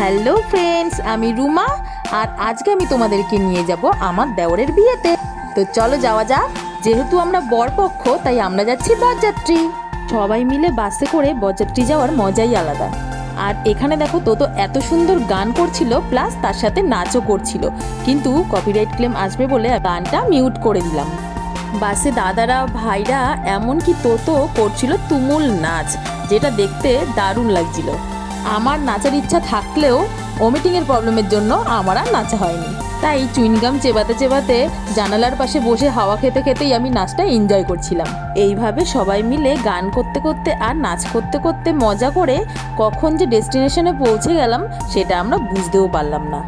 Hello friends, আমি রুমা। আর আজকে আমি তোমাদেরকে নিয়ে যাব আমার দেওরের বিয়েতে। তো চলো যাওয়া যাক। যেহেতু আমরা বরপক্ষ, তাই আমরা যাচ্ছি বরযাত্রী। সবাই মিলে বাসে করে বরযাত্রী যাওয়ার মজাই আলাদা। আর এখানে দেখো, তো এত সুন্দর গান করছিল, প্লাস তার সাথে নাচও করছিল, কিন্তু কপিরাইট ক্লেম আসবে বলে গানটা মিউট করে দিলাম। বাসে দাদারা ভাইরা এমনকি তোতো করছিল তুমুল নাচ, যেটা দেখতে দারুণ লাগছিল। আমার নাচার ইচ্ছা থাকলেও ওমিটিংয়ের প্রবলেমের জন্য আমার আর নাচা হয়নি। তাই চুইনগাম চেবাতে চেবাতে জানালার পাশে বসে হাওয়া খেতে খেতেই আমি নাচটা এনজয় করছিলাম। এইভাবে সবাই মিলে গান করতে করতে আর নাচ করতে করতে মজা করে কখন যে ডেস্টিনেশনে পৌঁছে গেলাম সেটা আমরা বুঝতেও পারলাম না।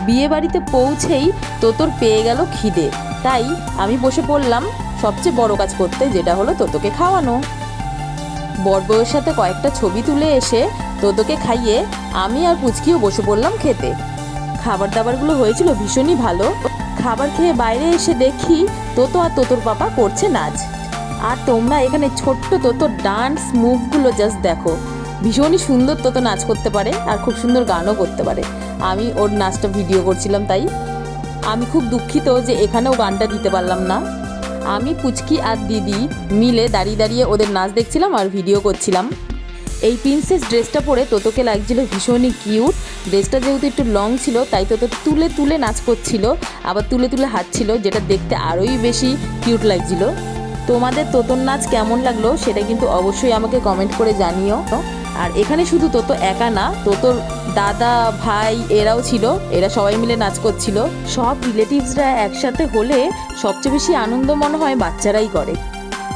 বিয়ে বাড়িতে পৌঁছেই তোতোর পেয়ে গেল খিদে, তাই আমি বসে পড়লাম সবচেয়ে বড় কাজ করতে, যেটা হলো তোতোকে খাওয়ানো। বরবউয়ের সাথে কয়েকটা ছবি তুলে এসে তোতোকে খাইয়ে আমি আর পুচকিও বসে পড়লাম খেতে। খাবার দাবারগুলো হয়েছিল ভীষণই ভালো। খাবার খেয়ে বাইরে এসে দেখি তোতো আর তোতোর পাপা করছে নাচ। আর তোমরা এখানে ছোট্ট তোতোর ডান্স মুভগুলো জাস্ট দেখো। ভীষণই সুন্দর তোতো নাচ করতে পারে আর খুব সুন্দর গানও করতে পারে। আমি ওর নাচটা ভিডিও করছিলাম, তাই আমি খুব দুঃখিত যে এখানেও গানটা দিতে পারলাম না। আমি পুচকি আর দিদি মিলে দাঁড়িয়ে দাঁড়িয়ে ওদের নাচ দেখছিলাম আর ভিডিও করছিলাম। এই প্রিন্সেস ড্রেসটা পরে তোতোকে লাগছিল ভীষণই কিউট। ড্রেসটা যেহেতু একটু লং ছিল, তাই তোতো তুলে তুলে নাচ করছিল, আবার তুলে তুলে হাঁটছিল, যেটা দেখতে আরোই বেশি কিউট লাগছিল। তোমাদের তোতোর নাচ কেমন লাগলো সেটা কিন্তু অবশ্যই আমাকে কমেন্ট করে জানিও। আর এখানে শুধু তোতো একা না, তোতোর দাদা ভাই এরাও ছিল, এরা সবাই মিলে নাচ করছিল। সব রিলেটিভসরা একসাথে হলে সবচেয়ে বেশি আনন্দ মনে হয় বাচ্চারাই করে।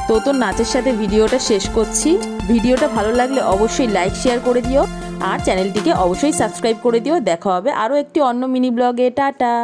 তোতোর নাচের সাথে ভিডিওটা শেষ করছি। ভিডিওটা ভালো লাগলে অবশ্যই লাইক শেয়ার করে দিও আর চ্যানেলটিকে অবশ্যই সাবস্ক্রাইব করে দিও। দেখা হবে আরও একটি অন্য মিনি ব্লগে। টাটা।